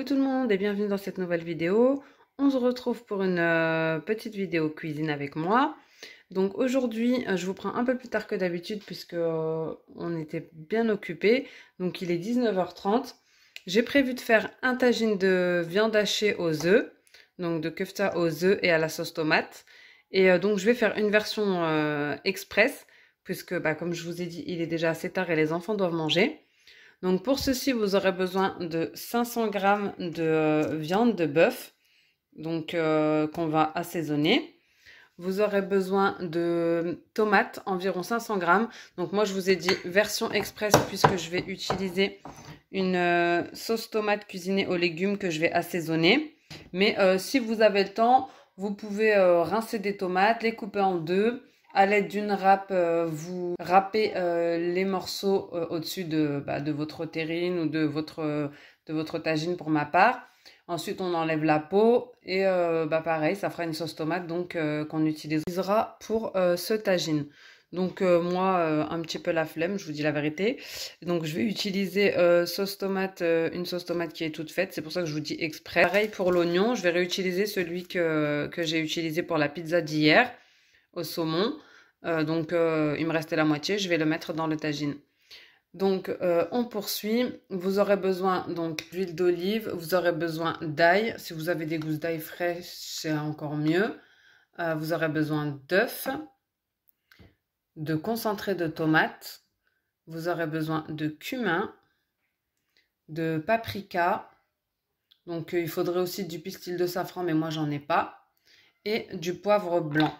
Coucou tout le monde et bienvenue dans cette nouvelle vidéo. On se retrouve pour une petite vidéo cuisine avec moi. Donc aujourd'hui, je vous prends un peu plus tard que d'habitude puisque on était bien occupés. Donc il est 19h30. J'ai prévu de faire un tagine de viande hachée aux œufs. Donc de kefta aux œufs et à la sauce tomate. Et donc je vais faire une version express puisque comme je vous ai dit, il est déjà assez tard et les enfants doivent manger. Donc pour ceci, vous aurez besoin de 500 g de viande de bœuf, donc qu'on va assaisonner. Vous aurez besoin de tomates, environ 500 g. Donc moi je vous ai dit version express puisque je vais utiliser une sauce tomate cuisinée aux légumes que je vais assaisonner. Mais si vous avez le temps, vous pouvez rincer des tomates, les couper en deux. À l'aide d'une râpe, vous râpez les morceaux au-dessus de votre terrine ou de votre tagine pour ma part. Ensuite, on enlève la peau et pareil, ça fera une sauce tomate donc qu'on utilisera pour ce tagine. Donc moi, un petit peu la flemme, je vous dis la vérité. Donc je vais utiliser une sauce tomate qui est toute faite. C'est pour ça que je vous dis exprès. Pareil pour l'oignon, je vais réutiliser celui que j'ai utilisé pour la pizza d'hier au saumon. Il me restait la moitié, je vais le mettre dans le tagine. Donc on poursuit. Vous aurez besoin donc d'huile d'olive, vous aurez besoin d'ail. Si vous avez des gousses d'ail frais, c'est encore mieux. Vous aurez besoin d'œufs, de concentré de tomate. Vous aurez besoin de cumin, de paprika. Donc il faudrait aussi du pistil de safran, mais moi j'en ai pas. Et du poivre blanc.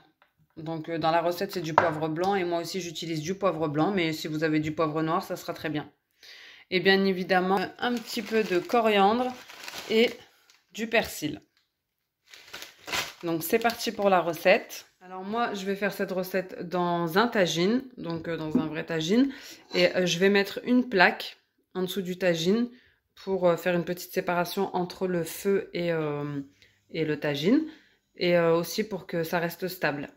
Donc dans la recette c'est du poivre blanc et moi aussi j'utilise du poivre blanc, mais si vous avez du poivre noir ça sera très bien. Et bien évidemment un petit peu de coriandre et du persil. Donc c'est parti pour la recette. Alors moi je vais faire cette recette dans un tagine, donc dans un vrai tagine. Et je vais mettre une plaque en dessous du tagine pour faire une petite séparation entre le feu et le tagine. Et aussi pour que ça reste stable.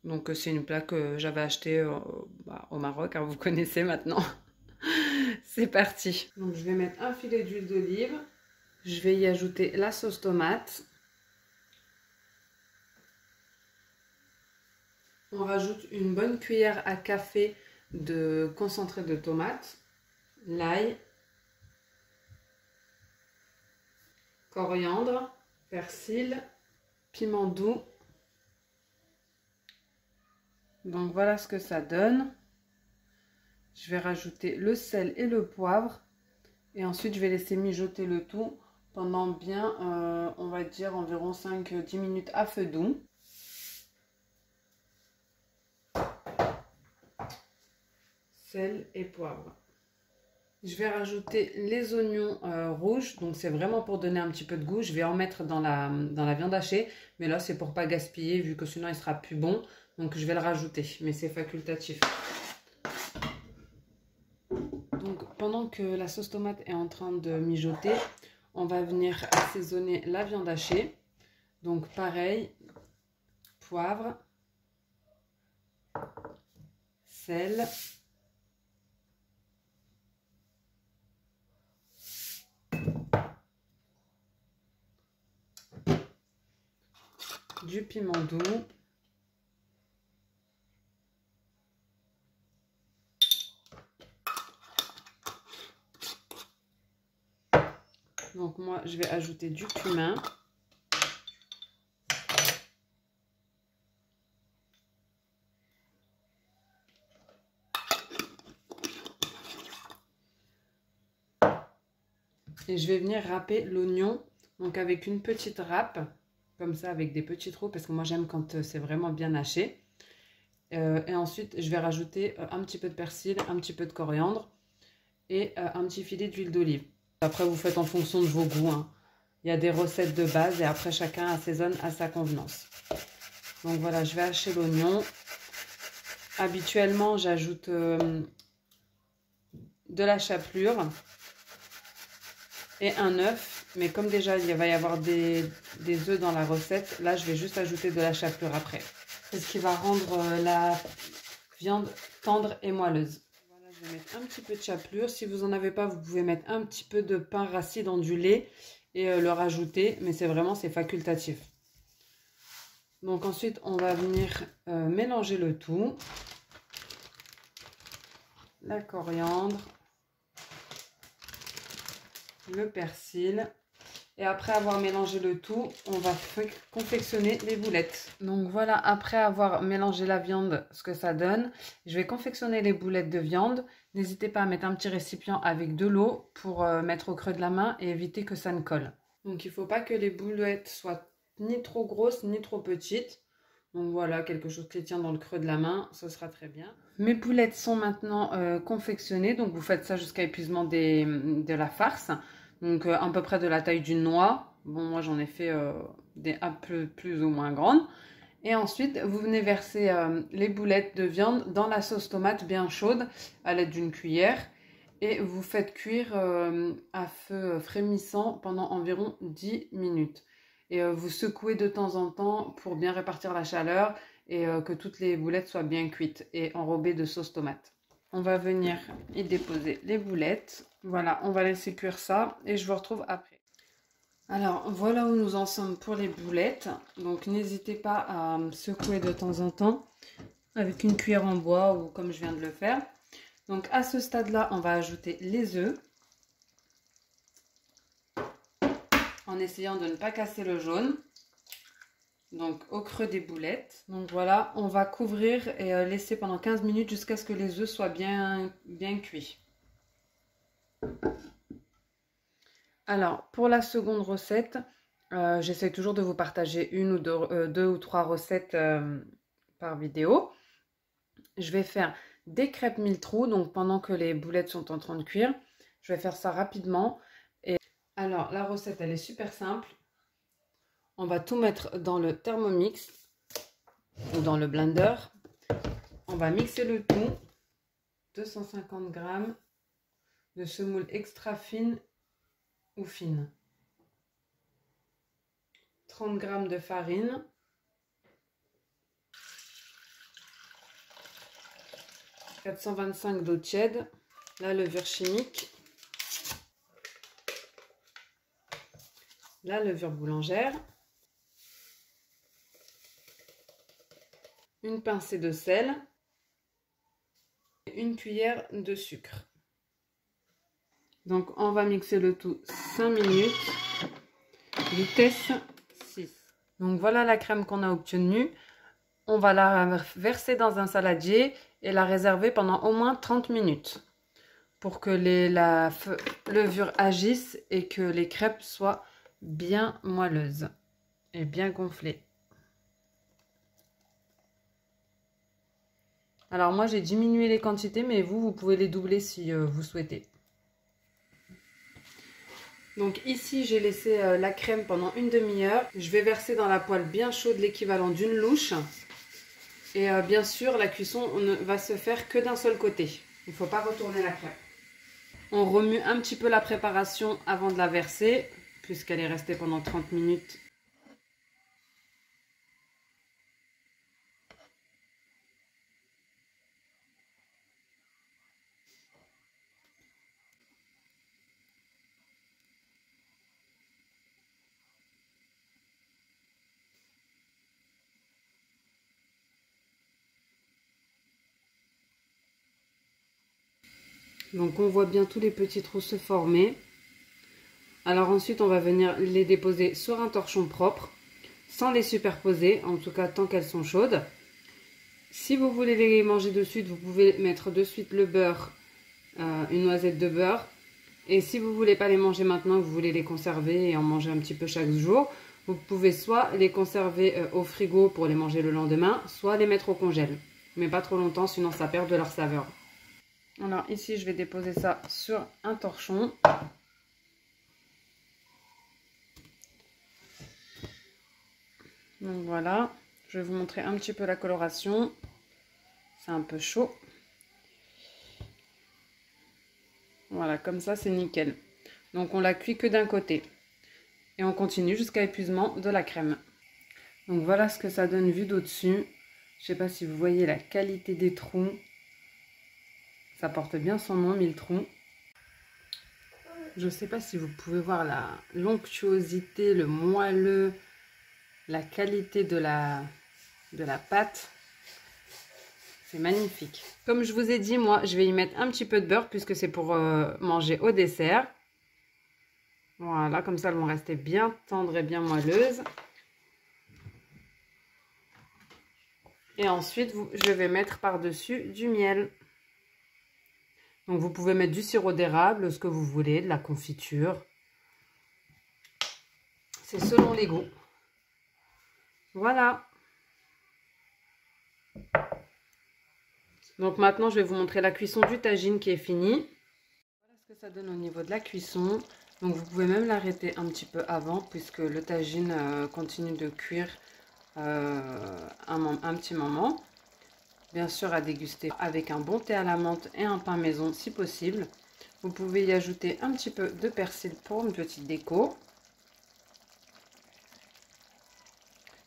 Donc c'est une plaque que j'avais achetée au Maroc, hein, vous connaissez maintenant. C'est parti. Donc je vais mettre un filet d'huile d'olive. Je vais y ajouter la sauce tomate. On rajoute une bonne cuillère à café de concentré de tomate, l'ail, coriandre, persil, piment doux. Donc voilà ce que ça donne. Je vais rajouter le sel et le poivre. Et ensuite, je vais laisser mijoter le tout pendant bien, on va dire, environ 5-10 minutes à feu doux. Sel et poivre. Je vais rajouter les oignons rouges. Donc c'est vraiment pour donner un petit peu de goût. Je vais en mettre dans la viande hachée. Mais là, c'est pour pas gaspiller vu que sinon, il sera plus bon. Donc je vais le rajouter, mais c'est facultatif. Donc pendant que la sauce tomate est en train de mijoter, on va venir assaisonner la viande hachée. Donc pareil, poivre, sel, du piment doux. Donc moi, je vais ajouter du cumin. Et je vais venir râper l'oignon, donc avec une petite râpe, comme ça, avec des petits trous, parce que moi j'aime quand c'est vraiment bien haché. Et ensuite, je vais rajouter un petit peu de persil, un petit peu de coriandre et un petit filet d'huile d'olive. Après, vous faites en fonction de vos goûts, hein. Il y a des recettes de base et après, chacun assaisonne à sa convenance. Donc voilà, je vais hacher l'oignon. Habituellement, j'ajoute de la chapelure et un œuf. Mais comme déjà, il va y avoir des œufs dans la recette, là, je vais juste ajouter de la chapelure après. C'est ce qui va rendre la viande tendre et moelleuse. Voilà, je vais mettre un petit peu de chapelure. Si vous n'en avez pas, vous pouvez mettre un petit peu de pain rassis dans du lait et le rajouter, mais c'est facultatif. Donc ensuite, on va venir mélanger le tout. La coriandre, le persil. Et après avoir mélangé le tout, on va confectionner les boulettes. Donc voilà, après avoir mélangé la viande, ce que ça donne, je vais confectionner les boulettes de viande. N'hésitez pas à mettre un petit récipient avec de l'eau pour mettre au creux de la main et éviter que ça ne colle. Donc il ne faut pas que les boulettes soient ni trop grosses ni trop petites. Donc voilà, quelque chose qui tient dans le creux de la main, ce sera très bien. Mes boulettes sont maintenant confectionnées, donc vous faites ça jusqu'à épuisement de la farce. Donc à peu près de la taille d'une noix. Bon, moi j'en ai fait des un peu plus ou moins grandes. Et ensuite, vous venez verser les boulettes de viande dans la sauce tomate bien chaude à l'aide d'une cuillère. Et vous faites cuire à feu frémissant pendant environ 10 minutes. Et vous secouez de temps en temps pour bien répartir la chaleur et que toutes les boulettes soient bien cuites et enrobées de sauce tomate. On va venir y déposer les boulettes. Voilà, on va laisser cuire ça et je vous retrouve après. Alors, voilà où nous en sommes pour les boulettes. Donc, n'hésitez pas à secouer de temps en temps avec une cuillère en bois ou comme je viens de le faire. Donc, à ce stade-là, on va ajouter les œufs en essayant de ne pas casser le jaune. Donc, au creux des boulettes. Donc, voilà, on va couvrir et laisser pendant 15 minutes jusqu'à ce que les œufs soient bien cuits. Alors, pour la seconde recette, j'essaie toujours de vous partager une ou deux ou trois recettes par vidéo. Je vais faire des crêpes mille trous, donc pendant que les boulettes sont en train de cuire. Je vais faire ça rapidement. Et alors, la recette, elle est super simple. On va tout mettre dans le Thermomix ou dans le blender. On va mixer le tout. 250 g de semoule extra fine ou fine. 30 g de farine. 425 d'eau tiède. La levure chimique. La levure boulangère. Une pincée de sel. Une cuillère de sucre. Donc on va mixer le tout 5 minutes. Vitesse 6. Donc voilà la crème qu'on a obtenue. On va la verser dans un saladier et la réserver pendant au moins 30 minutes pour que la levure agisse et que les crêpes soient bien moelleuses et bien gonflées. Alors moi j'ai diminué les quantités, mais vous pouvez les doubler si vous souhaitez. Donc ici j'ai laissé la crème pendant une demi-heure. Je vais verser dans la poêle bien chaude l'équivalent d'une louche. Et bien sûr la cuisson ne va se faire que d'un seul côté. Il ne faut pas retourner la crème. On remue un petit peu la préparation avant de la verser, puisqu'elle est restée pendant 30 minutes. Donc on voit bien tous les petits trous se former. Alors ensuite on va venir les déposer sur un torchon propre, sans les superposer, en tout cas tant qu'elles sont chaudes. Si vous voulez les manger de suite, vous pouvez mettre de suite le beurre, une noisette de beurre. Et si vous ne voulez pas les manger maintenant, vous voulez les conserver et en manger un petit peu chaque jour, vous pouvez soit les conserver au frigo pour les manger le lendemain, soit les mettre au congèle. Mais pas trop longtemps, sinon ça perd de leur saveur. Alors ici, je vais déposer ça sur un torchon. Donc voilà, je vais vous montrer un petit peu la coloration. C'est un peu chaud. Voilà, comme ça c'est nickel. Donc on la cuit que d'un côté. Et on continue jusqu'à épuisement de la crème. Donc voilà ce que ça donne vu d'au-dessus. Je ne sais pas si vous voyez la qualité des trous. Ça porte bien son nom, 1000 trous. Je ne sais pas si vous pouvez voir la l'onctuosité, le moelleux, la qualité de la pâte. C'est magnifique. Comme je vous ai dit, moi, je vais y mettre un petit peu de beurre puisque c'est pour manger au dessert. Voilà, comme ça, elles vont rester bien tendres et bien moelleuses. Et ensuite, je vais mettre par-dessus du miel. Donc, vous pouvez mettre du sirop d'érable, ce que vous voulez, de la confiture. C'est selon les goûts. Voilà. Donc, maintenant, je vais vous montrer la cuisson du tagine qui est finie. Voilà ce que ça donne au niveau de la cuisson. Donc, vous pouvez même l'arrêter un petit peu avant puisque le tagine continue de cuire un petit moment. Bien sûr, à déguster avec un bon thé à la menthe et un pain maison si possible. Vous pouvez y ajouter un petit peu de persil pour une petite déco.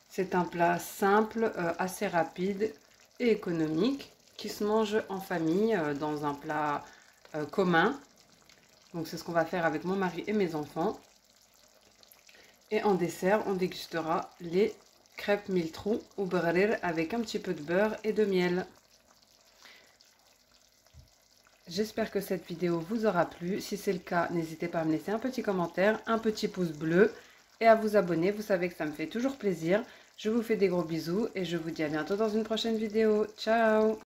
C'est un plat simple, assez rapide et économique qui se mange en famille dans un plat commun. Donc c'est ce qu'on va faire avec mon mari et mes enfants. Et en dessert, on dégustera les crêpes mille trous ou brer avec un petit peu de beurre et de miel. J'espère que cette vidéo vous aura plu. Si c'est le cas, n'hésitez pas à me laisser un petit commentaire, un petit pouce bleu et à vous abonner. Vous savez que ça me fait toujours plaisir. Je vous fais des gros bisous et je vous dis à bientôt dans une prochaine vidéo. Ciao!